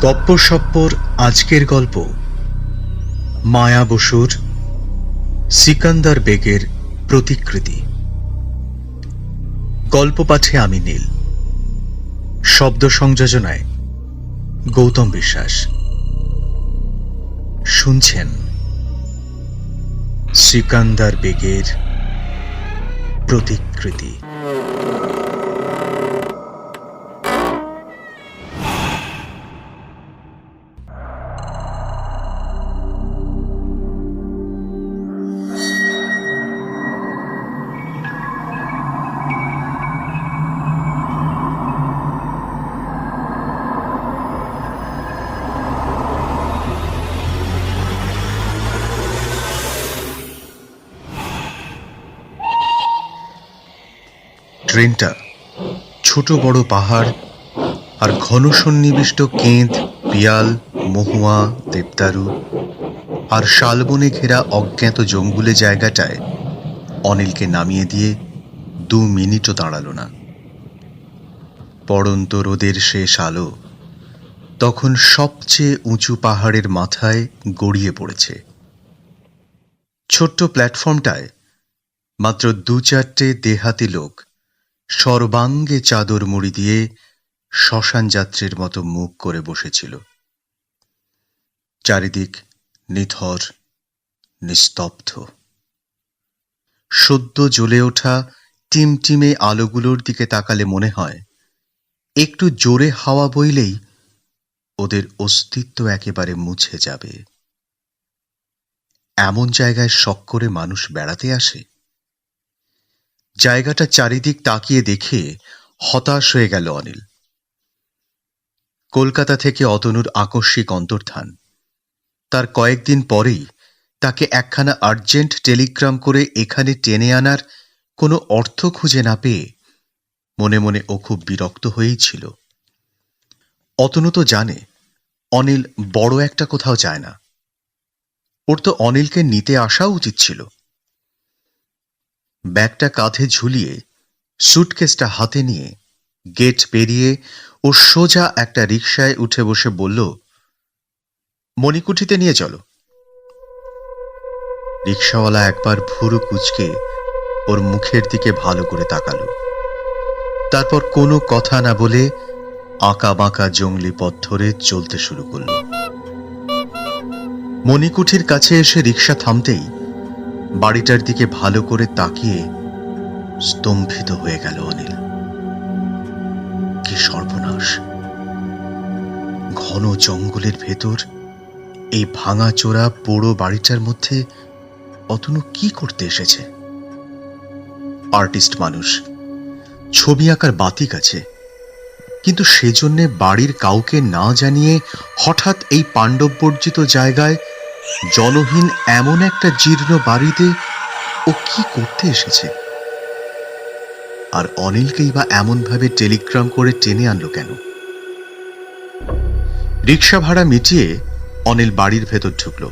গপ্পসপ্পর আজকের গল্প মায়া বসুর সিকান্দার বেগের প্রতিকৃতি। গল্প পাঠে আমি নীল, শব্দ সংযোজনায় গৌতম বিশ্বাস। শুনছেন সিকান্দার বেগের প্রতিকৃতি। ট্রেনটা ছোট বড় পাহাড় আর ঘন সন্নিবিষ্ট কেঁদ, পিয়াল, মহুয়া, দেবদারু আর শালবনে ঘেরা অজ্ঞাত জঙ্গুলে জায়গাটায় অনিলকে নামিয়ে দিয়ে 2 মিনিটও দাঁড়ালো না। পড়ন্ত রোদের শেষ আলো তখন সবচেয়ে উঁচু পাহাড়ের মাথায় গড়িয়ে পড়েছে। ছোট্ট প্ল্যাটফর্মটায় মাত্র 2-4টে দেহাতি লোক সর্বাঙ্গে চাদর মুড়ি দিয়ে শ্মশান যাত্রীর মতো মুখ করে বসেছিল। চারিদিক নিথর, নিস্তব্ধ। সদ্য জ্বলে ওঠা টিমটিমে আলোগুলোর দিকে তাকালে মনে হয় একটু জোরে হাওয়া বইলেই ওদের অস্তিত্ব একেবারে মুছে যাবে। এমন জায়গায় শখ করে মানুষ বেড়াতে আসে। জায়গাটা চারিদিক তাকিয়ে দেখে হতাশ হয়ে গেল অনিল। কলকাতা থেকে অতনুর আকস্মিক অন্তর্ধান, তার কয়েকদিন পরেই তাকে একখানা আর্জেন্ট টেলিগ্রাম করে এখানে টেনে আনার কোনো অর্থ খুঁজে না পেয়ে মনে মনে ও খুব বিরক্ত হয়েই ছিল। অতনু তো জানে অনিল বড় একটা কোথাও যায় না। ওর তো অনিলকে নিতে আসা উচিত ছিল। ব্যাগটা কাঁধে ঝুলিয়ে সুটকেসটা হাতে নিয়ে গেট পেরিয়ে ও সোজা একটা রিকশায় উঠে বসে বলল, মণিকুঠিতে নিয়ে চলো। রিকশাওয়ালা একবার ভুরু কুঁচকে ওর মুখের দিকে ভালো করে তাকালো। তারপর কোনো কথা না বলে আঁকা বাঁকা জঙ্গলি পথ ধরে চলতে শুরু করল। মণিকুঠির কাছে এসে রিকশা থামতেই বাড়িটার দিকে ভালো করে তাকিয়ে স্তম্ভিত হয়ে গেল অনিল। কি সর্বনাশ! ঘন জঙ্গলের ভেতর এই ভাঙাচোরা পোড়ো বাড়িটার মধ্যে অতনু কি করতে এসেছে? আর্টিস্ট মানুষ, ছবি আঁকার বাতিক আছে, কিন্তু সেজন্য বাড়ির কাউকে না জানিয়ে হঠাৎ এই পাণ্ডববর্জিত জায়গায় জনহীন এমন একটা জীর্ণ বাড়িতে ও কি করতে এসেছে? আর অনিলকেই বা এমনভাবে টেলিগ্রাম করে টেনে আনলো কেন? রিকশা ভাড়া মিটিয়ে অনিল বাড়ির ভেতর ঢুকল।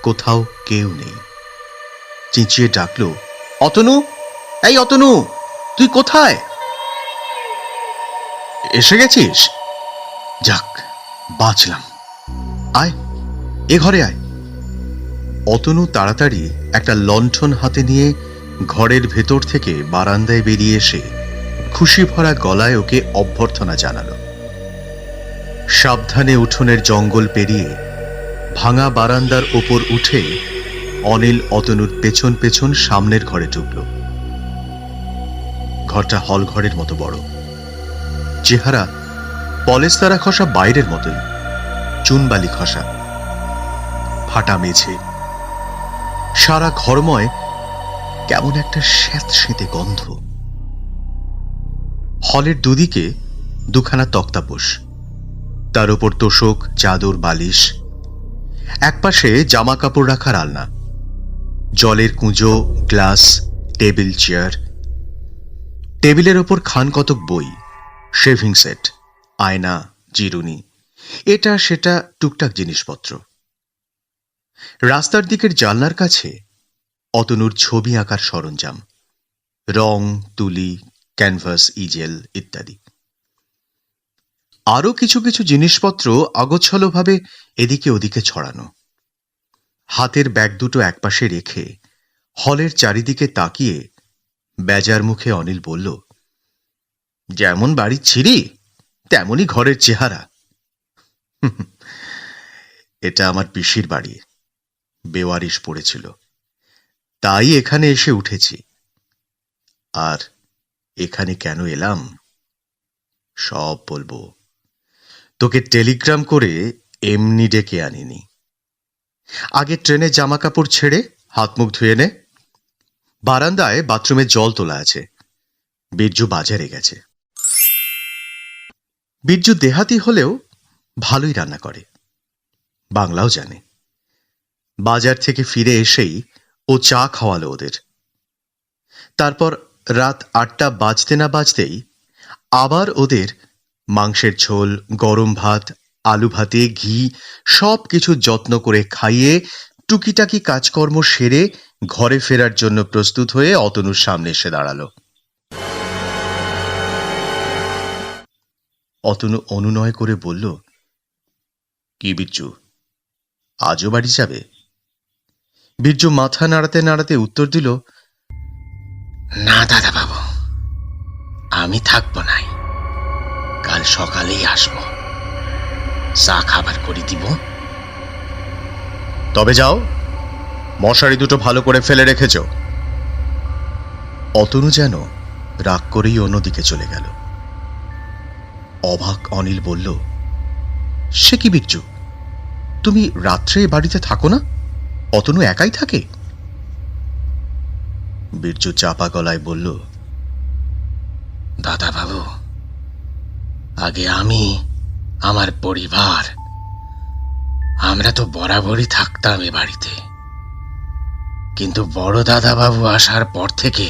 কোথাও কেউ নেই। চেঁচিয়ে ডাকলো, অতনু, এই অতনু, তুই কোথায়? এসে গেছিস? যাক, বাঁচলাম। আয়, এ ঘরে আয়। অতনু তাড়াতাড়ি একটা লণ্ঠন হাতে নিয়ে ঘরের ভেতর থেকে বারান্দায় বেরিয়ে এসে খুশি ভরা গলায় ওকে অভ্যর্থনা জানালো। সাবধানে উঠোনের জঙ্গল পেরিয়ে ভাঙা বারান্দার ওপর উঠে অনিল অতনুর পেছন পেছন সামনের ঘরে ঢুকল। ঘরটা হল ঘরের মতো বড়। চেহারা পলেস্তারা খসা বাইরের মতোই, চুনবালি খসা। ফাটা মেঝে, সারা ঘরময় কেমন একটা স্যাঁতসেঁতে গন্ধ। হলের দুদিকে 2খানা তক্তাপোষ, তার উপর তোশক, চাদর, বালিশ। একপাশে জামা কাপড় রাখার আলনা, জলের কুঁজো, গ্লাস, টেবিল, চেয়ার। টেবিলের ওপর খান কতক বই, শেভিং সেট, আয়না, চিরুনি, এটা সেটা টুকটাক জিনিসপত্র। রাস্তার দিকের জানলার কাছে অতনুর ছবি আঁকার সরঞ্জাম, রং, তুলি, ক্যানভাস, ইজেল ইত্যাদি। আরো কিছু কিছু জিনিসপত্র অগোছালোভাবে এদিকে ওদিকে ছড়ানো। হাতের ব্যাগ দুটো একপাশে রেখে হলের চারিদিকে তাকিয়ে বেজার মুখে অনিল বলল, যেমন বাড়ির ছিঁড়ি তেমনই ঘরের চেহারা। এটা আমার পিসির বাড়ি, বেওয়ারিশ পড়েছিল, তাই এখানে এসে উঠেছি। আর এখানে কেন এলাম সব বলবো। তোকে টেলিগ্রাম করে এমনি ডেকে আনিনি। আগে ট্রেনে জামা কাপড় ছেড়ে হাত মুখ ধুয়ে নে। বারান্দায় বাথরুমে জল তোলা আছে। বীরজু বাজারে গেছে। বীরজু দেহাতি হলেও ভালোই রান্না করে, বাংলাও জানে। বাজার থেকে ফিরে এসেই ও চা খাওয়ালো ওদের। তারপর রাত 8টা বাজতে না বাজতেই আবার ওদের মাংসের ঝোল, গরম ভাত, আলু ভাতে ঘি সব কিছু যত্ন করে খাইয়ে টুকিটাকি কাজকর্ম সেরে ঘরে ফেরার জন্য প্রস্তুত হয়ে অতনুর সামনে এসে দাঁড়ালো। অতনু অনুনয় করে বলল, কি বিচ্ছু, আজও বাড়ি যাবে? বীরজু মাথা নাড়াতে নাড়াতে উত্তর দিল, না দাদা বাবু, আমি থাকবো নাই, কাল সকালেই আসবো, চা খাবার করে দিব। তবে যাও, মশারি দুটো ভালো করে ফেলে রেখেছ। অতনু যেন রাগ করেই অন্যদিকে চলে গেল। অবাক অনিল বলল, সে কি বিচ্ছু, তুমি রাত্রে বাড়িতে থাকো না? অতনু একাই থাকে? বীরজু চাপা গলায় বলল, দাদা বাবু, আগে আমি, আমার পরিবার, আমরা তো বরাবরই থাকতাম এ বাড়িতে, কিন্তু বড় দাদা বাবু আসার পর থেকে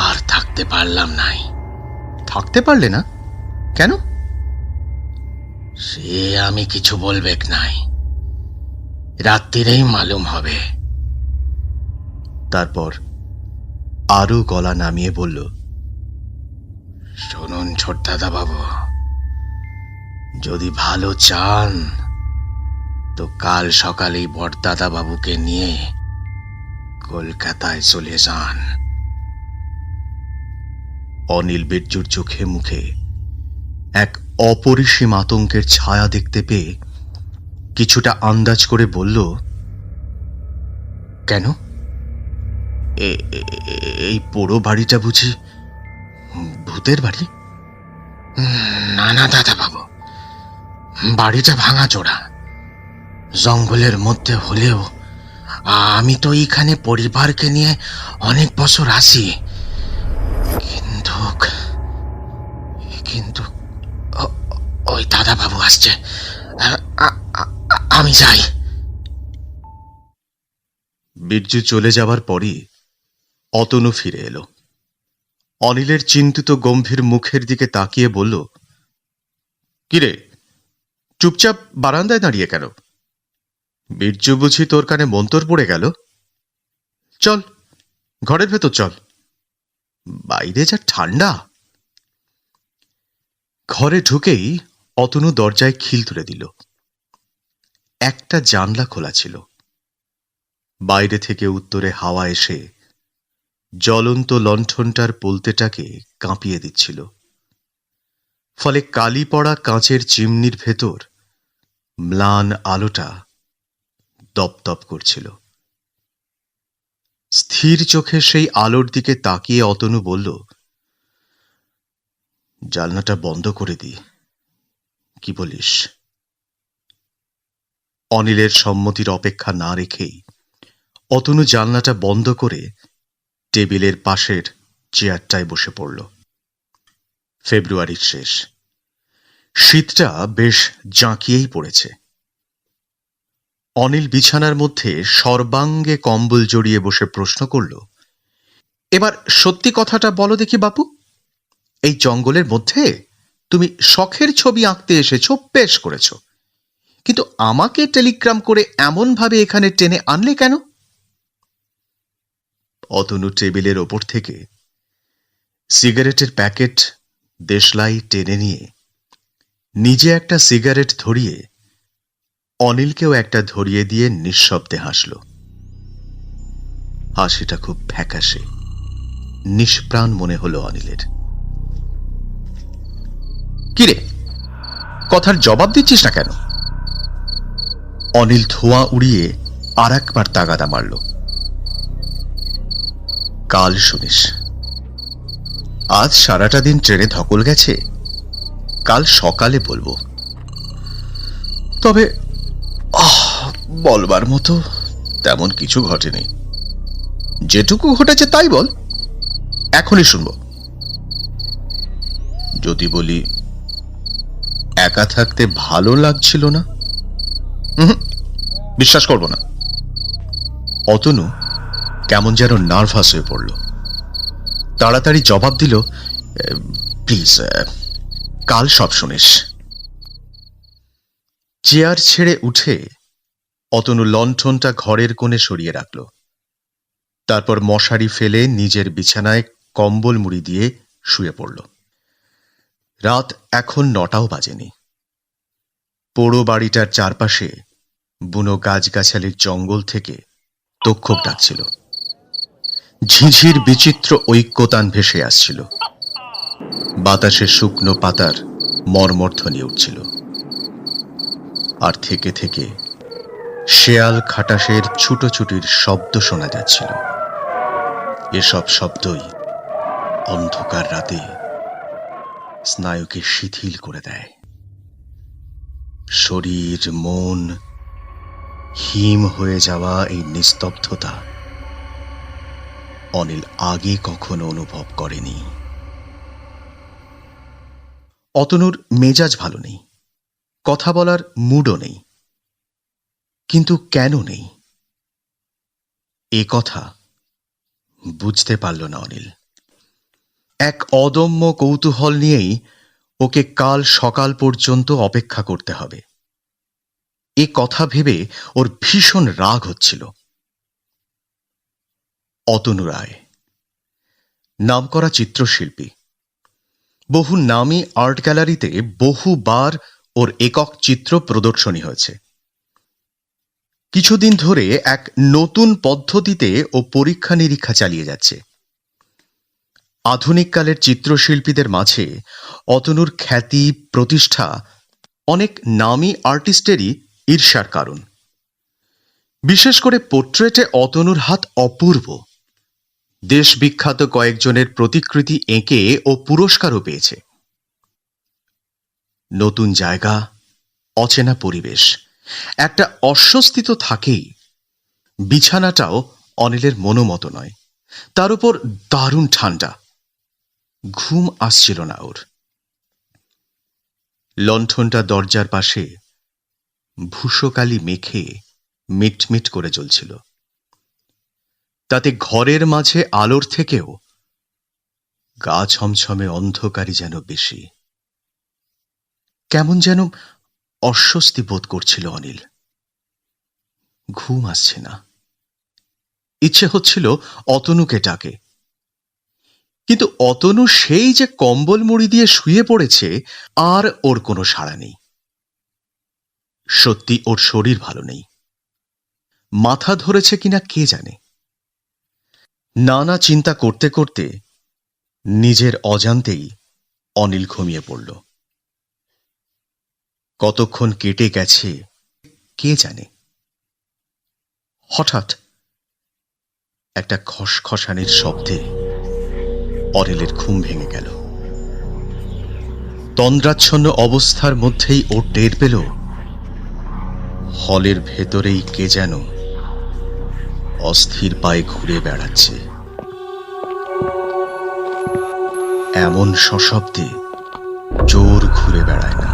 আর থাকতে পারলাম নাই। থাকতে পারলে না কেন? সে আমি কিছু বলবেক নাই, রাত্রিরেই মালুম হবে। তারপর আরো গলা নামিয়ে বলল, শুনুন ছোট দাদা বাবু, যদি ভালো চান তো কাল সকালেই বড়দাদা বাবুকে নিয়ে কলকাতায় চলে যান। অনিল বীরজুর চোখে মুখে এক অপরিসীম আতঙ্কের ছায়া দেখতে পেয়ে কিছুটা আন্দাজ করে বলল, কেন? এই পোড়ো বাড়িটা বুঝি ভূতের বাড়ি? না না দাদা বাবু, বাড়িটা ভাঙা চোরা, জঙ্গলের মধ্যে হলেও আমি তো এইখানে পরিবারকে নিয়ে অনেক বছর আসি। কিন্তু কিন্তু ওই দাদা বাবু আসছে, আমি যাই। বীরজু চলে যাবার পরই অতনু ফিরে এলো। অনিলের চিন্তিত গম্ভীর মুখের দিকে তাকিয়ে বলল, কিরে, চুপচাপ বারান্দায় দাঁড়িয়ে কেন? বীরজু বুঝি তোর কানে মন্তর পড়ে গেল? চল ঘরের ভেতর চল, বাইরে যা ঠান্ডা। ঘরে ঢুকেই অতনু দরজায় খিল তুলে দিল। একটা জানলা খোলা ছিল। বাইরে থেকে উত্তরে হাওয়া এসে জ্বলন্ত লণ্ঠনটার পোলতেটাকে কাঁপিয়ে দিচ্ছিল। ফলে কালি পড়া কাঁচের চিমনির ভেতর ম্লান আলোটা দপদপ করছিল। স্থির চোখে সেই আলোর দিকে তাকিয়ে অতনু বলল, জানলাটা বন্ধ করে দি, কি বলিস? অনিলের সম্মতির অপেক্ষা না রেখেই অতনু জানলাটা বন্ধ করে টেবিলের পাশের চেয়ারটায় বসে পড়ল। ফেব্রুয়ারির শেষ, শীতটা বেশ জাঁকিয়েই পড়েছে। অনিল বিছানার মধ্যে সর্বাঙ্গে কম্বল জড়িয়ে বসে প্রশ্ন করল, এবার সত্যি কথাটা বলো দেখি বাপু, এই জঙ্গলের মধ্যে তুমি শখের ছবি আঁকতে এসেছো, বেশ করেছ, কিন্তু আমাকে টেলিগ্রাম করে এমন ভাবে এখানে টেনে আনলে কেন? অতনু টেবিলের ওপর থেকে সিগারেটের প্যাকেট দেশলাই টেনে নিয়ে নিজে একটা সিগারেট ধরিয়ে অনিলকেও একটা ধরিয়ে দিয়ে নিঃশব্দে হাসল। হাসিটা খুব ফ্যাকাশে, নিষ্প্রাণ মনে হলো অনিলের। কিরে, কথার জবাব দিচ্ছিস না কেন? অনিল ধোঁয়া উড়িয়ে আর একবার তাগাদা মারল। কাল শুনিস। আজ সারাটা দিন ট্রেনে ধকল গেছে, কাল সকালে বলবো। তবে বলবার মতো তেমন কিছু ঘটেনি। যেটুকু ঘটেছে তাই বল, এখনই শুনবো। যদি বলি একা থাকতে ভালো লাগছিল না, বিশ্বাস করব না। অতনু কেমন যেন নার্ভাস হয়ে পড়ল। তাড়াতাড়ি জবাব দিল, প্লিজ কাল সব শুনিস। চেয়ার ছেড়ে উঠে অতনু লণ্ঠনটা ঘরের কোণে সরিয়ে রাখল। তারপর মশারি ফেলে নিজের বিছানায় কম্বল মুড়ি দিয়ে শুয়ে পড়ল। রাত এখন 9টাও বাজেনি। পোড়ো বাড়িটার চারপাশে বুনো গাছগাছালির জঙ্গল থেকে তক্ষক ডাকছিল। ঝিঝির বিচিত্র ঐক্যতান ভেসে আসছিল। বাতাসে শুকনো পাতার মর্মর্ধ্বনি উঠছিল। আর থেকে থেকে শেয়াল খাটাসের ছুটোছুটির শব্দ শোনা যাচ্ছিল। এসব শব্দই অন্ধকার রাতে স্নায়ুকে শিথিল করে দেয়। শরীর মন হিম হয়ে যাওয়া এই নিস্তব্ধতা অনিল আগে কখনো অনুভব করেনি। অতনুর মেজাজ ভালো নেই, কথা বলার মুডও নেই। কিন্তু কেন নেই, এ কথা বুঝতে পারল না অনিল। এক অদম্য কৌতূহল নিয়েই ওকে কাল সকাল পর্যন্ত অপেক্ষা করতে হবে। এ কথা ভেবে ওর ভীষণ রাগ হচ্ছিল। অতনু রায় নামকরা চিত্রশিল্পী। বহু নামী আর্ট গ্যালারিতে বহুবার ওর একক চিত্র প্রদর্শনী হয়েছে। কিছুদিন ধরে এক নতুন পদ্ধতিতে ও পরীক্ষা নিরীক্ষা চালিয়ে যাচ্ছে। আধুনিককালের চিত্রশিল্পীদের মাঝে অতনুর খ্যাতি প্রতিষ্ঠা অনেক নামী আর্টিস্টেরই ঈর্ষার কারণ। বিশেষ করে পোর্ট্রেটে অতনুর হাত অপূর্ব। দেশ বিখ্যাত কয়েকজনের প্রতিকৃতি এঁকে ও পুরস্কারও পেয়েছে। নতুন জায়গা, অচেনা পরিবেশ, একটা অস্বস্তি তো থাকেই। বিছানাটাও অনিলের মনোমতো নয়, তার উপর দারুণ ঠান্ডা। ঘুম আসছিল না ওর। লণ্ঠনটা দরজার পাশে ভূষকালি মেখে মিটমিট করে জ্বলছিল। তাতে ঘরের মাঝে আলোর থেকেও গা ছমছমে অন্ধকারই যেন বেশি। কেমন যেন অস্বস্তি বোধ করছিল অনিল। ঘুম আসছে না। ইচ্ছে হচ্ছিল অতনুকে ডাকে, কিন্তু অতনু সেই যে কম্বল মুড়ি দিয়ে শুয়ে পড়েছে, আর ওর কোনো সাড়া নেই। সত্যি ওর শরীর ভালো নেই। মাথা ধরেছে কিনা কে জানে। নানা চিন্তা করতে করতে নিজের অজান্তেই অনিল ঘুমিয়ে পড়ল। কতক্ষণ কেটে গেছে কে জানে। হঠাৎ একটা খসখসানির শব্দে অনিলের ঘুম ভেঙে গেল। তন্দ্রাচ্ছন্ন অবস্থার মধ্যেই ও টের পেল হলের ভেতরেই কে যেন অস্থির পায়ে ঘুরে বেড়াচ্ছে। এমন সশব্দে চোর ঘুরে বেড়ায় না।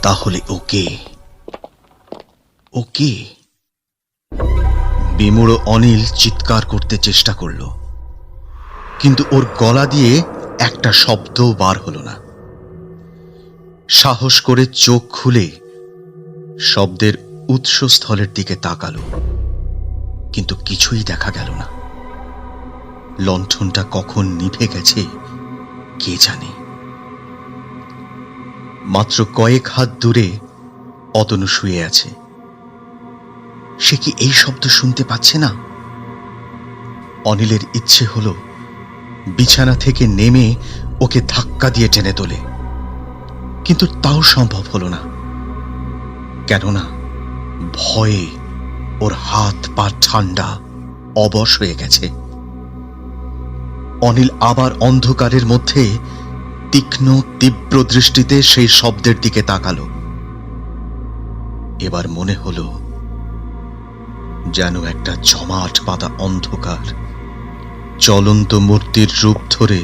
তাহলে ওকে ওকে বিমূঢ় অনিল চিৎকার করতে চেষ্টা করল, কিন্তু ওর গলা দিয়ে একটা শব্দও বার হলো না। সাহস করে চোখ খুলে শব্দের উৎসস্থলের দিকে তাকালো, কিন্তু কিছুই দেখা গেল না। লণ্ঠনটা কখন নিভে গেছে কে জানে। মাত্র কয়েক হাত দূরে অতনু শুয়ে আছে। সে কি এই শব্দ শুনতে পাচ্ছে না? অনিলের ইচ্ছে হলো বিছানা থেকে নেমে ওকে ধাক্কা দিয়ে টেনে তোলে, কিন্তু তাও সম্ভব হলো না। কেননা ভয়ে ওর হাত পা ঠান্ডা, অবশ হয়ে গেছে। অনিল আবার অন্ধকারের মধ্যে তীক্ষ্ণ তীব্র দৃষ্টিতে সেই শব্দের দিকে তাকালো। এবার মনে হলো যেন একটা জমাট বাঁধা অন্ধকার চলন্ত মূর্তির রূপ ধরে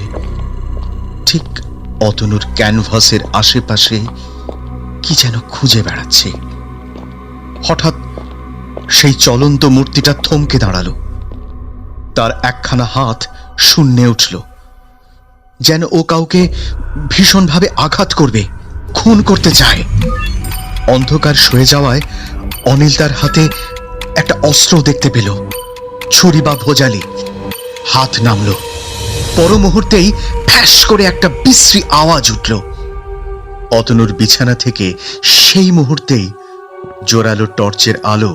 ঠিক অতনুর ক্যানভাসের আশেপাশে কি যেন খুঁজে বেড়াচ্ছে। হঠাৎ সেই চলন্ত মূর্তিটা থমকে দাঁড়ালো। তার একখানা হাত শূন্যে উঠল, যেন ও কাউকে ভীষণভাবে আঘাত করবে, খুন করতে চায়। অন্ধকার সয়ে যাওয়ায় অনিল তার হাতে একটা অস্ত্র দেখতে পেল, ছুরি বা ভোজালি। হাত নামল, পর মুহূর্তেই ফ্যাস করে একটা বিশ্রী আওয়াজ উঠল। অতনুর বিছানা থেকে সেই মুহূর্তেই জোরালো টর্চের আলো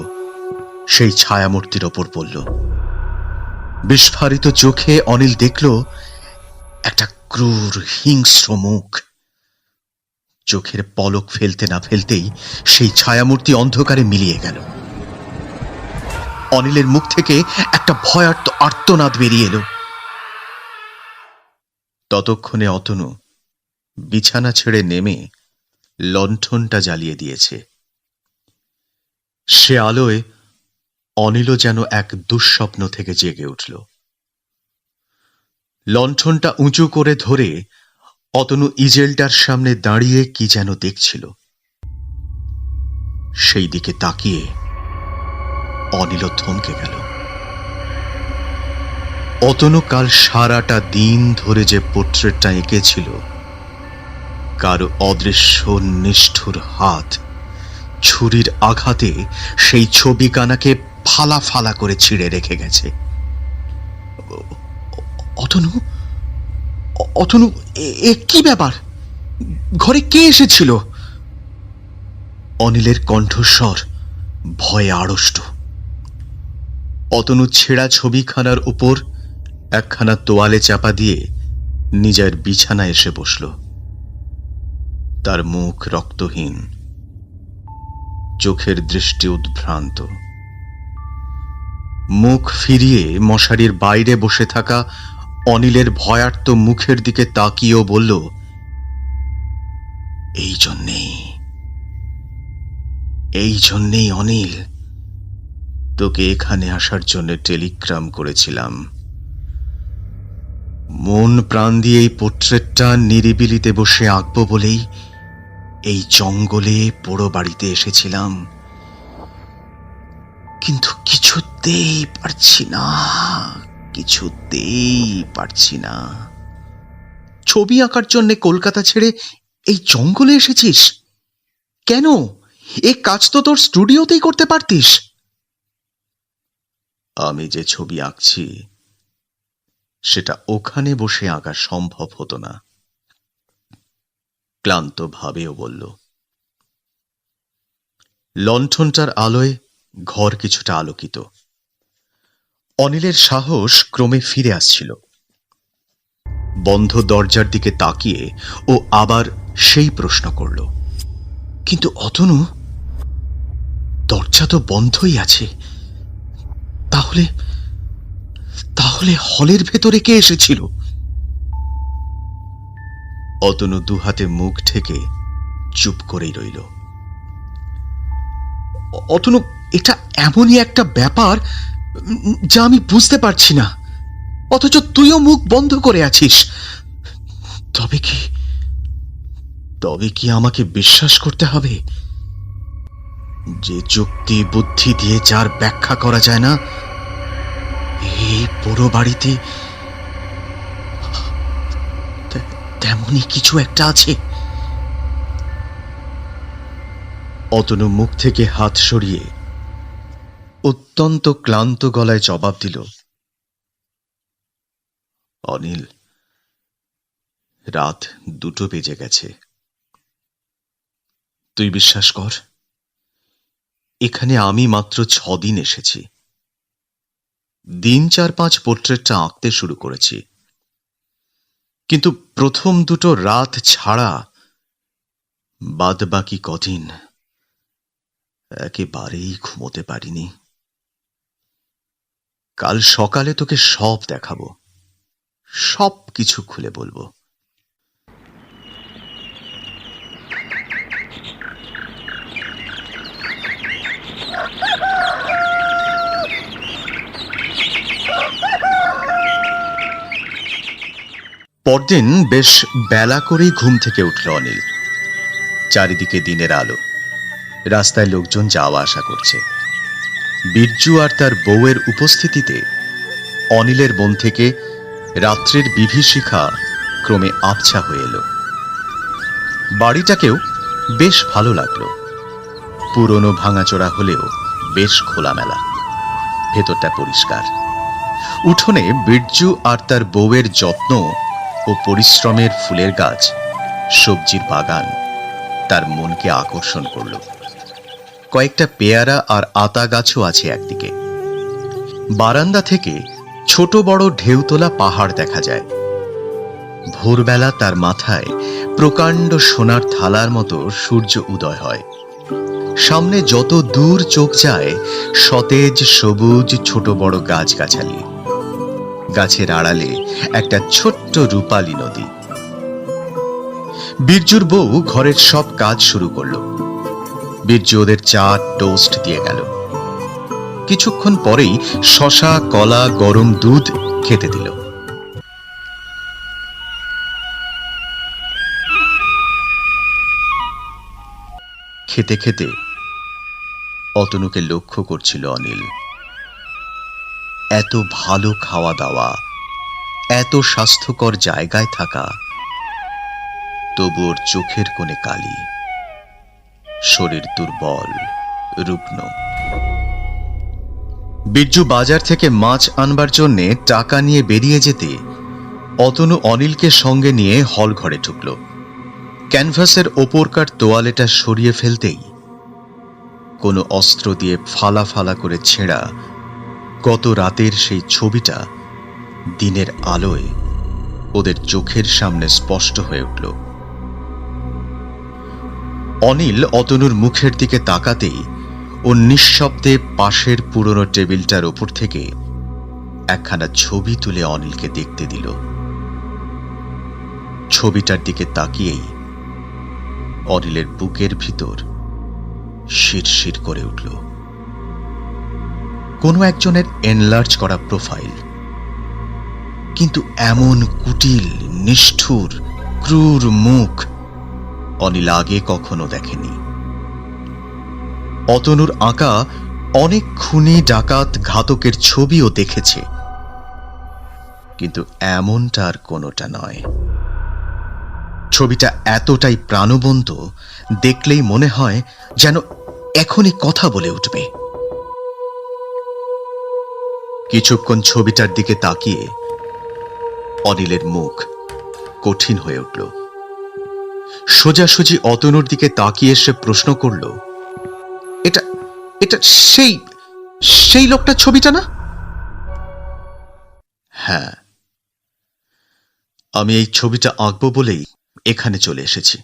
সেই ছায়ামূর্তির ওপর পড়ল। বিস্ফারিত চোখে অনিল দেখল একটা ক্রূর হিংস্র মুখ। চোখের পলক ফেলতে না ফেলতেই সেই ছায়ামূর্তি অন্ধকারে মিলিয়ে গেল। অনিলের মুখ থেকে একটা ভয়ার্ত আর্তনাদ বেরিয়ে এলো। ততক্ষণে অতনু বিছানা ছেড়ে নেমে লণ্ঠনটা জ্বালিয়ে দিয়েছে। সে আলোয় অনিলও যেন এক দুঃস্বপ্ন থেকে জেগে উঠল। লণ্ঠনটা উঁচু করে ধরে অতনু ইজেলটার সামনে দাঁড়িয়ে কি যেন দেখছিল। সেই দিকে তাকিয়ে অনিলও থমকে গেল। অতনু কাল সারাটা দিন ধরে যে পোর্ট্রেটটা এঁকেছিল, কারো অদৃশ্য নিষ্ঠুর হাত ছুরির আঘাতে সেই ছবিখানাকে ফালা ফালা করে ছিঁড়ে রেখে গেছে। অতনু, অতনু, এ কি ব্যাপার? ঘরে কে এসেছিল? অনিলের কণ্ঠস্বর ভয়ে আড়ষ্ট। অতনু ছেঁড়া ছবিখানার উপর একখানা তোয়ালে চাপা দিয়ে নিজের বিছানায় এসে বসল। তার মুখ রক্তহীন, চোখের দৃষ্টি উদ্ভ্রান্ত। মুখ ফিরিয়ে মশারির বাইরে বসে থাকা অনিলের ভয়ার্ত মুখের দিকে তাকিয়েও বলল, এই জন্যেই অনিল, তোকে এখানে আসার জন্য টেলিগ্রাম করেছিলাম। মন প্রাণ দিয়ে এই পোর্ট্রেটটা নিরিবিলিতে বসে আঁকবো বলেই এই জঙ্গলে পোড়ো বাড়িতে এসেছিলাম, কিন্তু কিছুতেই পারছি না। ছবি আঁকার জন্য কলকাতা ছেড়ে এই জঙ্গলে এসেছিস কেন? এ কাজ তো তোর স্টুডিওতেই করতে পারতিস। আমি যে ছবি আঁকছি সেটা ওখানে বসে আঁকা সম্ভব হতো না, ক্লান্ত ভাবেও বলল। লণ্ঠনটার আলোয় ঘর কিছুটা আলোকিত। অনিলের সাহস ক্রমে ফিরে আসছিল। বন্ধ দরজার দিকে তাকিয়ে ও আবার সেই প্রশ্ন করল, কিন্তু অতনু, দরজা তো বন্ধই আছে। তাহলে হলের ভেতরে কে এসেছিল? অতনু দুহাতে মুখ ঢেকে চুপ করেই রইল। অতনু, এটা এমনই একটা ব্যাপার যা আমি বুঝতে পারছি না, অথচ তুইও মুখ বন্ধ করে আছিস। তবে কি আমাকে বিশ্বাস করতে হবে যে যুক্তি বুদ্ধি দিয়ে যার ব্যাখ্যা করা যায় না, এই পুরো বাড়িতে তেমনই কিছু একটা আছে? অতনু মুখ থেকে হাত সরিয়ে অত্যন্ত ক্লান্ত গলায় জবাব দিল, অনিল, রাত 2টো বেজে গেছে। তুই বিশ্বাস কর, এখানে আমি মাত্র 6 দিন এসেছি। দিন 4-5 পোর্ট্রেটটা আঁকতে শুরু করেছি, কিন্তু প্রথম দুটো রাত ছাড়া বাদ বাকি কদিন একেবারেই ঘুমোতে পারিনি। কাল সকালে তোকে সব দেখাবো, সব কিছু খুলে বলবো। পরদিন বেশ বেলা করেই ঘুম থেকে উঠল অনিল। চারিদিকে দিনের আলো, রাস্তায় লোকজন যাওয়া আসা করছে। বীরজু আর তার বউয়ের উপস্থিতিতে অনিলের মন থেকে রাত্রের বিভীষিকা ক্রমে আবছা হয়ে এলো। বাড়িটাকেও বেশ ভালো লাগলো। পুরনো ভাঙাচোরা হলেও বেশ খোলামেলা, ভেতরটা পরিষ্কার। উঠোনে বীরজু আর তার বউয়ের যত্ন ও পরিশ্রমের ফুলের গাছ, সবজির বাগান তার মনকে আকর্ষণ করল। কয়েকটা পেয়ারা আর আতা গাছও আছে একদিকে। বারান্দা থেকে ছোট বড় ঢেউতোলা পাহাড় দেখা যায়। ভোরবেলা তার মাথায় প্রকাণ্ড সোনার থালার মতো সূর্য উদয় হয়। সামনে যত দূর চোখ যায় সতেজ সবুজ ছোট বড় গাছগাছালি, গাছের আড়ালে একটা ছোট্ট রূপালী নদী। বীরজুর বউ ঘরের সব কাজ শুরু করলো। বীরজু ওদের চা টোস্ট দিয়ে গেল। কিছুক্ষণ পরেই শশা, কলা, গরম দুধ খেতে দিল। খেতে খেতে অতনুকে লক্ষ্য করছিল অনিল। এত ভালো খাওয়া দাওয়া, এত স্বাস্থ্যকর জায়গায় থাকা, তবু ওর চোখের কোণে কালি, শরীর দুর্বল, রুগ্ন। বীরজু বাজার থেকে মাছ আনবার জন্য টাকা নিয়ে বেরিয়ে যেতে অতনু অনিলকে সঙ্গে নিয়ে হল ঘরে ঢুকল। ক্যানভাসের ওপরকার তোয়ালেটা সরিয়ে ফেলতেই কোনো অস্ত্র দিয়ে ফালা ফালা করে ছেঁড়া গত রাতের সেই ছবিটা দিনের আলোয় ওদের চোখের সামনে স্পষ্ট হয়ে উঠল। অনিল অতনুর মুখের দিকে তাকাতেই ও নিঃশব্দে পাশের পুরনো টেবিলটার ওপর থেকে একখানা ছবি তুলে অনিলকে দেখতে দিল। ছবিটার দিকে তাকিয়েই অনিলের বুকের ভিতর শিরশির করে উঠল। কোনো একজনের এনলার্জ করা প্রোফাইল, কিন্তু এমন কুটিল, নিষ্ঠুর, ক্রূর মুখ অনিল আগে কখনো দেখেনি। অতনুর আঁকা অনেক খুনি, ডাকাত, ঘাতকের ছবিও দেখেছে, কিন্তু এমনটা আর কোনোটা নয়। ছবিটা এতটাই প্রাণবন্ত, দেখলেই মনে হয় যেন এখনই কথা বলে উঠবে। কিছুক্ষণ ছবিটার দিকে তাকিয়ে অনিলের মুখ কঠিন হয়ে উঠল। সোজাসুজি অতনুর দিকে তাকিয়ে সে প্রশ্ন করল, এটা এটা সেই সেই লোকটার ছবিটা না? হ্যাঁ, আমি এই ছবিটা আঁকবো বলেই এখানে চলে এসেছি।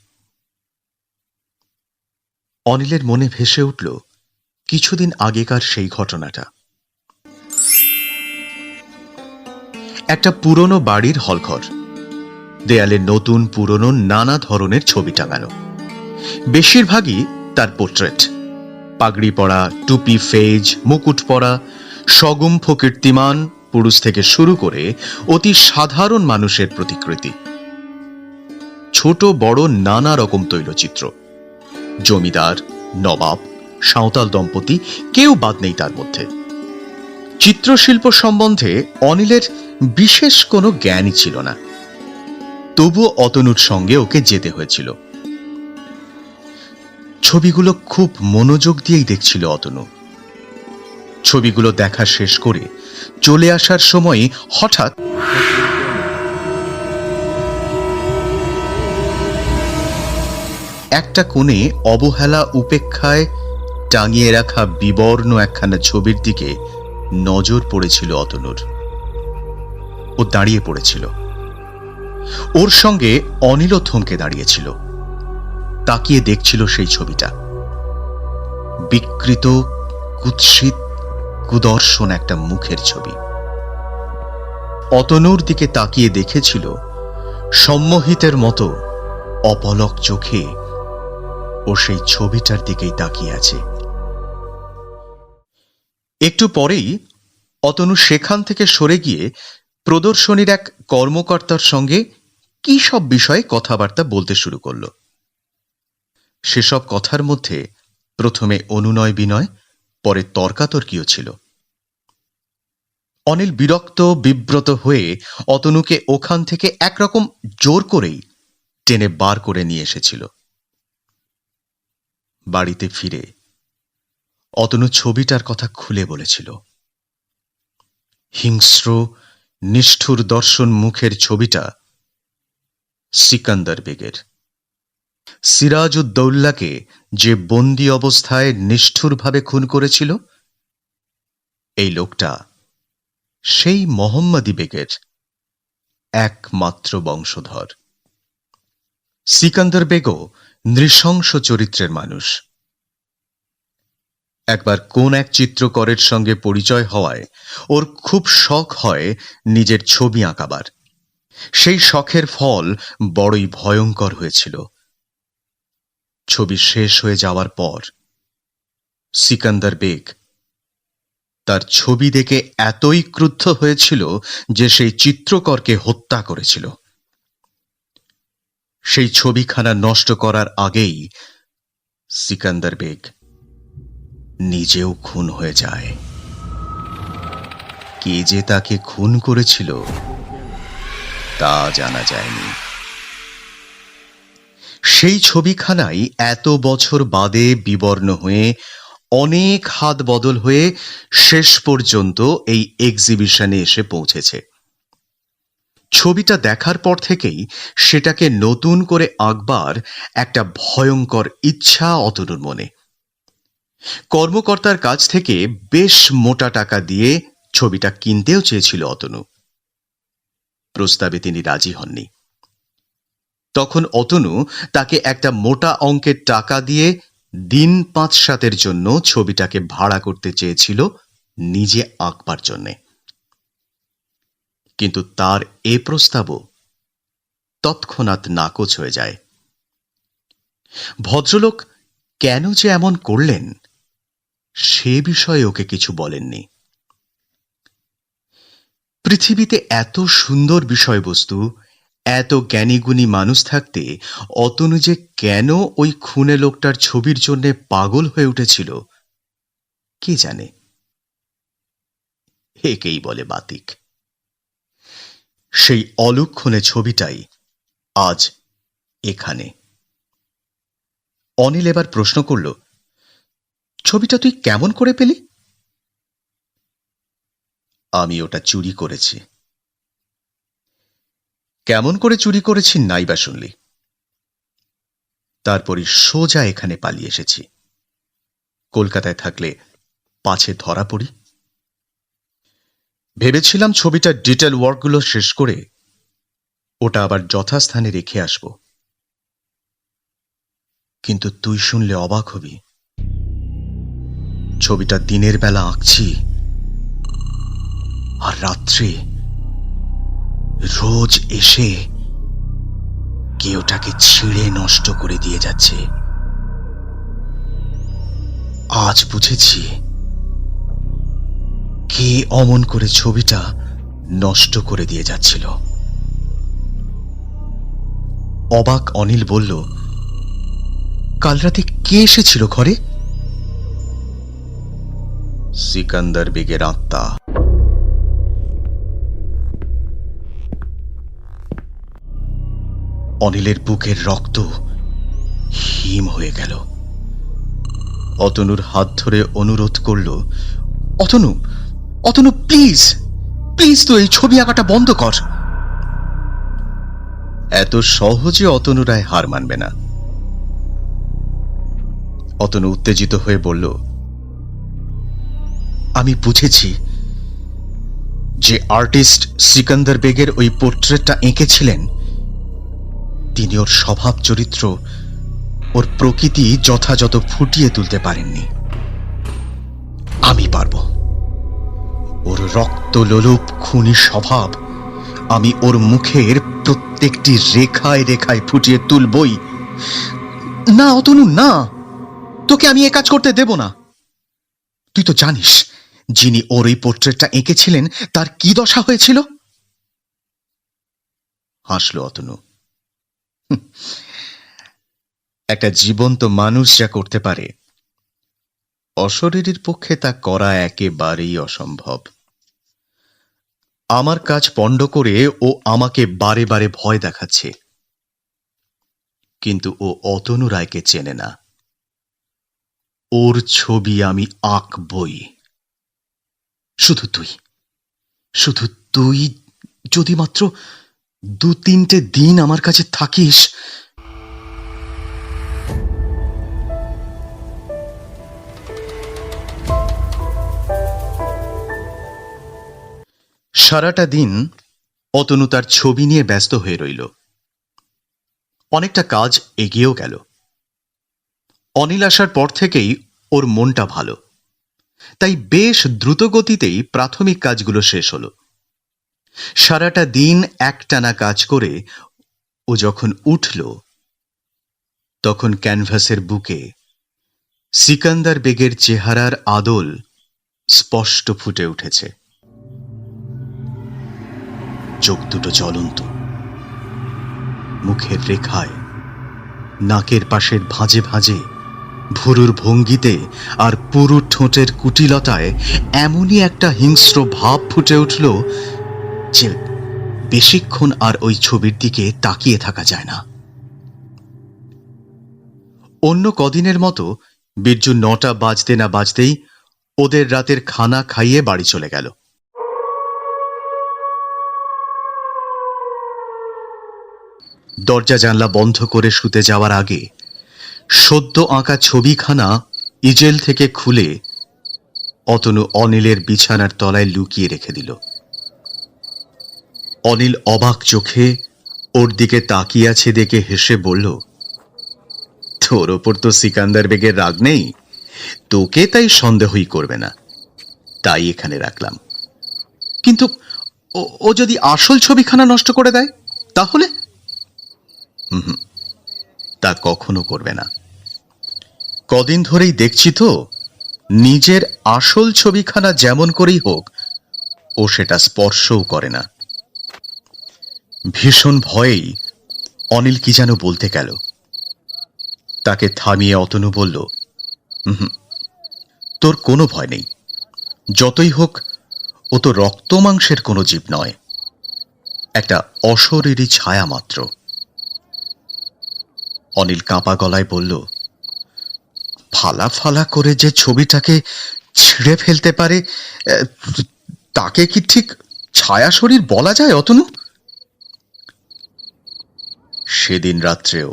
অনিলের মনে ভেসে উঠল কিছুদিন আগেকার সেই ঘটনাটা। একটা পুরনো বাড়ির হলঘর, দেয়ালে নতুন পুরনো নানা ধরনের ছবি টাঙানো। বেশিরভাগই তার পোর্ট্রেট। পাগড়ি পরা, টুপি, ফেজ, মুকুট পরা, সগুম্ফ কীর্তিমান পুরুষ থেকে শুরু করে অতি সাধারণ মানুষের প্রতিকৃতি। ছোট বড় নানা রকম তৈলচিত্র। জমিদার, নবাব, সাঁওতাল দম্পতি কেউ বাদ নেই তার মধ্যে। চিত্রশিল্প সম্বন্ধে অনিলের বিশেষ কোনো জ্ঞানই ছিল না, তবুও অতনুর সঙ্গে ওকে যেতে হয়েছিল। ছবিগুলো খুব মনোযোগ দিয়েই দেখছিল অতনু। ছবিগুলো দেখা শেষ করে চলে আসার সময় হঠাৎ একটা কোণে অবহেলা উপেক্ষায় টাঙিয়ে রাখা বিবর্ণ একখানা ছবির দিকে নজর পড়েছিল অতনুর। ও দাঁড়িয়ে পড়েছিল। ওর সঙ্গে অনিলও থমকে দাঁড়িয়েছিল, তাকিয়ে দেখছিল সেই ছবিটা। বিকৃত, কুৎসিত, কুদর্শন একটা মুখের ছবি। অতনুর দিকে তাকিয়ে দেখেছিল সম্মোহিতের মতো অপলক চোখে ও সেই ছবিটার দিকেই তাকিয়ে আছে। একটু পরেই অতনু সেখান থেকে সরে গিয়ে প্রদর্শনীর এক কর্মকর্তার সঙ্গে কি সব বিষয়ে কথাবার্তা বলতে শুরু করল। সেসব কথার মধ্যে প্রথমে অনুনয় বিনয়, পরে তর্কাতর্কিও ছিল। অনিল বিরক্ত বিব্রত হয়ে অতনুকে ওখান থেকে একরকম জোর করেই টেনে বার করে নিয়ে এসেছিল। বাড়িতে ফিরে অতনু ছবিটার কথা খুলে বলেছিল। হিংস্র, নিষ্ঠুর দর্শন মুখের ছবিটা সিকান্দার বেগের। সিরাজউদ্দৌল্লাকে যে বন্দি অবস্থায় নিষ্ঠুরভাবে খুন করেছিল, এই লোকটা সেই মোহাম্মদী বেগের একমাত্র বংশধর। সিকান্দার বেগও নৃশংস চরিত্রের মানুষ। একবার কোন এক চিত্রকরের সঙ্গে পরিচয় হওয়ায় ওর খুব শখ হয় নিজের ছবি আঁকাবার। সেই শখের ফল বড়ই ভয়ঙ্কর হয়েছিল। ছবি শেষ হয়ে যাওয়ার পর সিকান্দার বেগ তার ছবি দেখে এতই ক্রুদ্ধ হয়েছিল যে সেই চিত্রকরকে হত্যা করেছিল। সেই ছবিখানা নষ্ট করার আগেই সিকান্দার বেগ নিজেও খুন হয়ে যায়। কে যে তাকে খুন করেছিল তা জানা যায়নি। সেই ছবিখানাই এত বছর বাদে বিবর্ণ হয়ে, অনেক হাত বদল হয়ে শেষ পর্যন্ত এই এক্সিবিশনে এসে পৌঁছেছে। ছবিটা দেখার পর থেকেই সেটাকে নতুন করে আঁকবার একটা ভয়ঙ্কর ইচ্ছা অতনুর মনে। কর্মকর্তার কাছ থেকে বেশ মোটা টাকা দিয়ে ছবিটা কিনতেও চেয়েছিল অতনু। প্রস্তাবে তিনি রাজি হননি। তখন অতনু তাকে একটা মোটা অঙ্কের টাকা দিয়ে দিন ৫-৭ জন্য ছবিটাকে ভাড়া করতে চেয়েছিল নিজে আঁকবার জন্যে। কিন্তু তার এ প্রস্তাবও তৎক্ষণাৎ নাকচ হয়ে যায়। ভদ্রলোক কেন যে এমন করলেন সে বিষয়ে ওকে কিছু বলেননি। পৃথিবীতে এত সুন্দর বিষয়বস্তু, এত জ্ঞানীগুণী মানুষ থাকতে অতনু যে কেন ওই খুনে লোকটার ছবির জন্য পাগল হয়ে উঠেছিল কে জানে। একেই বলে বাতিক। সেই অলক্ষণে ছবিটাই আজ এখানে। অনিল এবার প্রশ্ন করল, ছবিটা তুই কেমন করে পেলি? আমি ওটা চুরি করেছি। কেমন করে চুরি করেছি নাইবা শুনলি? তারপরই সোজা এখানে পালিয়ে এসেছি। কলকাতায় থাকলে পাছে ধরা পড়ি। ভেবেছিলাম ছবিটার ডিটেল ওয়ার্কগুলো শেষ করে ওটা আবার যথাস্থানে রেখে আসব। কিন্তু তুই শুনলে অবাক হবি। ছবিটা দিনের বেলা আঁকছি আর রাত্রে রোজ এসে কে ওটাকে ছিঁড়ে নষ্ট করে দিয়ে যাচ্ছে। আজ বুঝেছি কে অমন করে ছবিটা নষ্ট করে দিয়ে যাচ্ছিল। অবাক অনিল বলল, কাল রাতে কে এসেছিল ঘরে? সিকান্দার বেগের আত্মা। অনিলের বুকের রক্ত হিম হয়ে গেল। অতনুর হাত ধরে অনুরোধ করল, অতনু, অতনু প্লিজ, প্লিজ তুই এই ছবি আঁকাটা বন্ধ কর। এত সহজে অতনু রায় হার মানবে না। অতনু উত্তেজিত হয়ে বলল, আমি বুঝেছি যে আর্টিস্ট সিকান্দার বেগের ওই পোর্ট্রেটটা এঁকেছিলেন তিনি ওর স্বভাব চরিত্র, ওর প্রকৃতি যথাযথ ফুটিয়ে তুলতে পারেননি। আমি পারব। ওর রক্তলোলুপ খুনি স্বভাব আমি ওর মুখের প্রত্যেকটি রেখায় রেখায় ফুটিয়ে তুলবই। না অতনু, না, তোকে আমি এ কাজ করতে দেব না। তুই তো জানিস যিনি ওর এই পোর্ট্রেটটা এঁকেছিলেন তার কি দশা হয়েছিল। হাসল অতনু। একটা জীবন্ত মানুষ যা করতে পারে অশরীরীর পক্ষে তা করা একেবারেই অসম্ভব। আমার কাজ পণ্ড করে ও আমাকে বারে বারে ভয় দেখাচ্ছে, কিন্তু ও অতনু রায়কে চেনে না। ওর ছবি আমি আঁকবই। শুধু তুই যদি মাত্র 2-3টে দিন আমার কাছে থাকিস। সারাটা দিন অতনু তার ছবি নিয়ে ব্যস্ত হয়ে রইল। অনেকটা কাজ এগিয়েও গেল। অনিল আসার পর থেকেই ওর মনটা ভালো, তাই বেশ দ্রুত গতিতেই প্রাথমিক কাজগুলো শেষ হলো। সারাটা দিন একটানা কাজ করে ও যখন উঠল তখন ক্যানভাসের বুকে সিকান্দার বেগের চেহারার আদল স্পষ্ট ফুটে উঠেছে। চোখ দুটো জ্বলন্ত, মুখের রেখায়, নাকের পাশের ভাঁজে ভাঁজে, ভুরুর ভঙ্গিতে আর পুরু ঠোঁটের কুটিলতায় এমনই একটা হিংস্র ভাব ফুটে উঠল যে বেশিক্ষণ আর ওই ছবির দিকে তাকিয়ে থাকা যায় না। অন্য কদিনের মতো বিরজু 9টা বাজতে না বাজতেই ওদের রাতের খানা খাইয়ে বাড়ি চলে গেল। দরজা জানলা বন্ধ করে শুতে যাওয়ার আগে সদ্য আঁকা ছবিখানা ইজেল থেকে খুলে অতনু অনিলের বিছানার তলায় লুকিয়ে রেখে দিল। অনিল অবাক চোখে ওর দিকে তাকিয়ে আছে দেখে হেসে বলল, তোর ওপর তো সিকান্দার বেগের রাগ নেই, তোকে তাই সন্দেহই করবে না, তাই এখানে রাখলাম। কিন্তু ও যদি আসল ছবিখানা নষ্ট করে দেয় তাহলে? তা কখনো করবে না। কদিন ধরেই দেখছি তো নিজের আসল ছবিখানা যেমন করেই হোক ও সেটা স্পর্শও করে না। ভীষণ ভয়েই অনিল কি যেন বলতে গেল, তাকে থামিয়ে অতনু বলল, তোর কোনো ভয় নেই, যতই হোক ও তো রক্ত মাংসের কোনো জীব নয়, একটা অশরীরী ছায়া মাত্র। অনিল কাঁপা গলায় বলল, ফালা ফালা করে যে ছবিটাকে ছিঁড়ে ফেলতে পারে তাকে কি ঠিক ছায়া শরীর বলা যায় অতনু? সেদিন রাত্রেও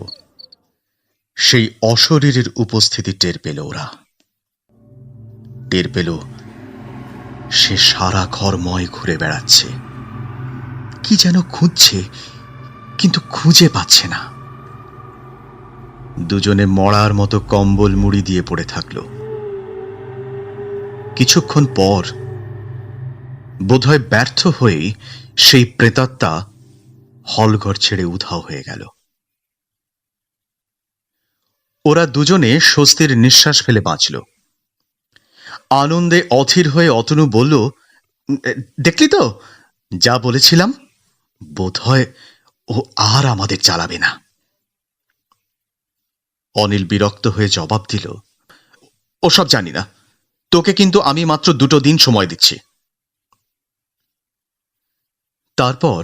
সেই অশরীরের উপস্থিতি টের পেল ওরা। টের পেল সে সারা ঘরময় ঘুরে বেড়াচ্ছে, কি যেন খুঁজছে কিন্তু খুঁজে পাচ্ছে না। দুজনে মরার মতো কম্বল মুড়ি দিয়ে পড়ে থাকলো। কিছুক্ষণ পর বোধহয় ব্যর্থ হয়ে সেই প্রেতাত্মা হলঘর ছেড়ে উধাও হয়ে গেল। ওরা দুজনে স্বস্তির নিঃশ্বাস ফেলে বাঁচল। আনন্দে অধীর হয়ে অতনু বলল, দেখলি তো যা বলেছিলাম, বোধহয় ও আর আমাদের জ্বালাবে না। অনিল বিরক্ত হয়ে জবাব দিল, ওসব জানি না, তোকে কিন্তু আমি মাত্র 2 দিন সময় দিচ্ছি। তারপর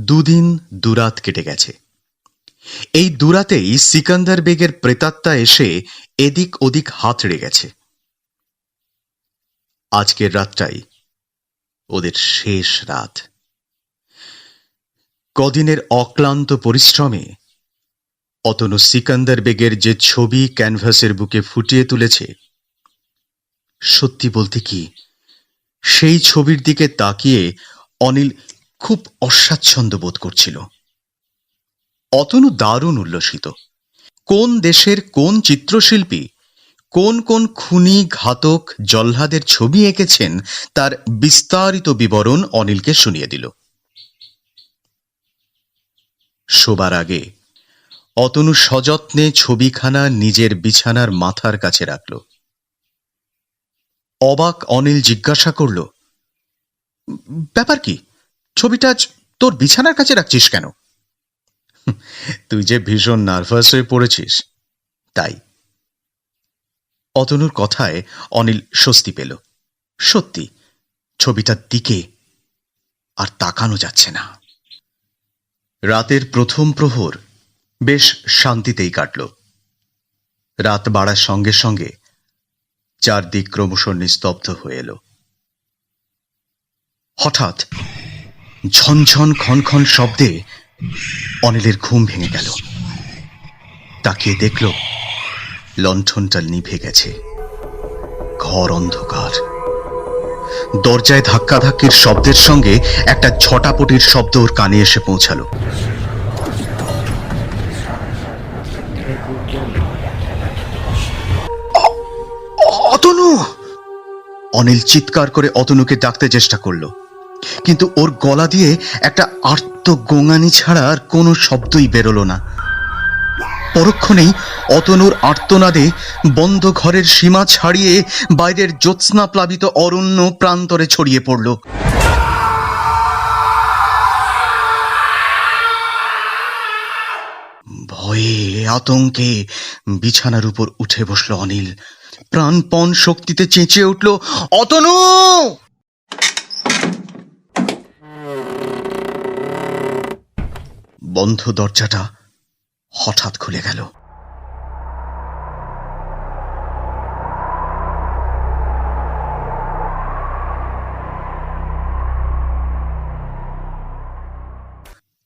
2 দিন 2 রাত কেটে গেছে। এই 2 রাতেই সিকান্দার বেগের প্রেতাত্মা এসে এদিক ওদিক হাতড়ে গেছে। আজকের রাতটাই ওদের শেষ রাত। কদিনের অক্লান্ত পরিশ্রমে অতনু সিকান্দার বেগের যে ছবি ক্যানভাসের বুকে ফুটিয়ে তুলেছে, সত্যি বলতে কি, সেই ছবির দিকে তাকিয়ে অনিল খুব অস্বাচ্ছন্দ্য বোধ করছিল। অতনু দারুণ উল্লসিত। কোন দেশের কোন চিত্রশিল্পী কোন কোন খুনি, ঘাতক, জল্লাদের ছবি এঁকেছেন তার বিস্তারিত বিবরণ অনিলকে শুনিয়ে দিল। শোবার আগে অতনু সযত্নে ছবিখানা নিজের বিছানার মাথার কাছে রাখল। অবাক অনিল জিজ্ঞাসা করল, ব্যাপার কি, ছবিটা আজ তোর বিছানার কাছে রাখছিস কেন? তুই যে ভীষণ নার্ভাস হয়ে পড়েছিস, তাই। অতনুর কথায় অনিল স্বস্তি পেল। সত্যি ছবিটার দিকে আর তাকানো যাচ্ছে না। রাতের প্রথম প্রহর বেশ শান্তিতেই কাটল। রাত বাড়ার সঙ্গে সঙ্গে চারদিক ক্রমশ নিস্তব্ধ হয়ে এলো। হঠাৎ ঝনঝন খনখন শব্দে অনিলের ঘুম ভেঙে গেল। তাকিয়ে দেখল লণ্ঠনটা নিভে গেছে। ঘর অন্ধকার। দরজায় ধাক্কাধাক্কির শব্দের সঙ্গে একটা ঝটাপটির শব্দ ওর কানে এসে পৌঁছালো। অতনু! অনিল চিৎকার করে অতনুকে ডাকতে চেষ্টা করলো, কিন্তু ওর গলা দিয়ে একটা আর্ত গোঙানি ছাড়া আর কোনো শব্দই বেরোলো না। পরক্ষণেই অতনুর আর্তনাদে বন্ধ ঘরের সীমা ছাড়িয়ে বাইরের জ্যোৎস্না প্লাবিত অরণ্য প্রান্তরে ছড়িয়ে পড়ল। ভয়ে আতঙ্কে বিছানার উপর উঠে বসল অনিল। প্রাণপণ শক্তিতে চেঁচিয়ে উঠল, অতনু! বন্ধ দরজাটা হঠাৎ খুলে গেল।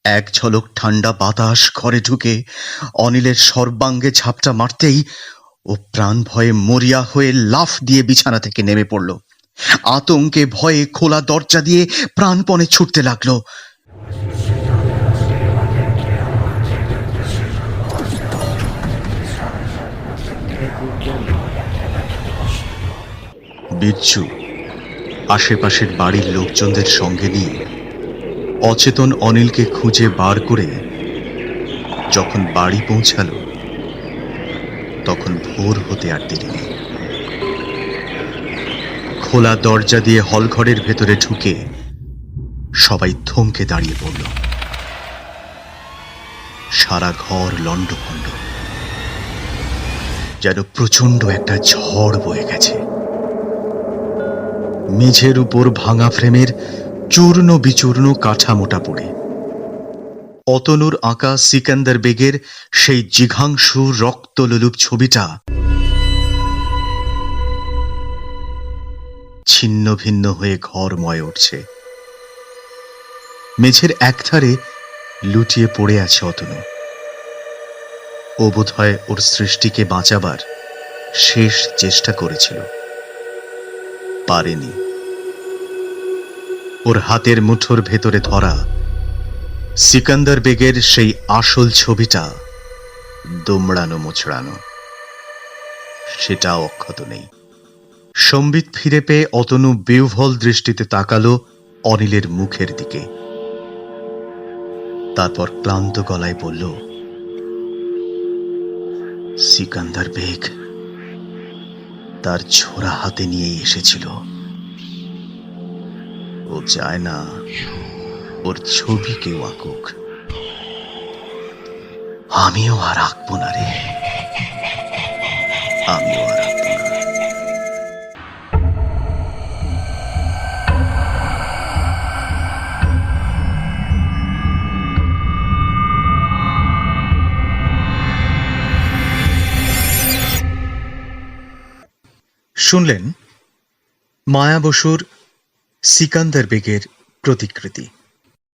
এক ঝলক ঠান্ডা বাতাস ঘরে ঢুকে অনিলের সর্বাঙ্গে ঝাপটা মারতেই ও প্রাণ ভয়ে মরিয়া হয়ে লাফ দিয়ে বিছানা থেকে নেমে পড়ল। আতঙ্কে ভয়ে খোলা দরজা দিয়ে প্রাণপণে ছুটতে লাগলো। বিরজু আশেপাশের বাড়ির লোকজনদের সঙ্গে নিয়ে অচেতন অনিলকে খুঁজে বার করে যখন বাড়ি পৌঁছালো, তখন ভোর হতে আর দেরি নেই। খোলা দরজা দিয়ে হলঘরের ভেতরে ঢুকে সবাই থমকে দাঁড়িয়ে পড়ল। সারা ঘর লণ্ডভণ্ড, যেন প্রচন্ড একটা ঝড় বয়ে গেছে। মেঝের উপর ভাঙা ফ্রেমের চূর্ণ বিচূর্ণ কাঠামোটা পড়ে অতনুর আঁকা সিকান্দার বেগের সেই জিঘাংশু রক্তলোলুপ ছবিটা ছিন্ন ভিন্ন হয়ে ঘরময় উঠছে। মেঝের একধারে লুটিয়ে পড়ে আছে অতনু। ও বোধহয় ওর সৃষ্টিকে বাঁচাবার শেষ চেষ্টা করেছিল, পারেনি। ওর হাতের মুঠোর ভেতরে ধরা সিকান্দার বেগের সেই আসল ছবিটা দুমড়ানো মোচড়ানো, সেটাও অক্ষত নেই। সম্বিত ফিরে পেয়ে অতনু বিহ্বল দৃষ্টিতে তাকালো অনিলের মুখের দিকে। তারপর ক্লান্ত গলায় বলল, সিকান্দার বেগ তার ছোড়া হাতে নিয়েই এসেছিল। ও চায় না ওর ছবি কেউ আঁকুক। আমিও আর আঁকবো না রে, আমিও আর আঁকবো না। শুনলেন মায়া বসুর সিকান্দার বেগের প্রতিকৃতি।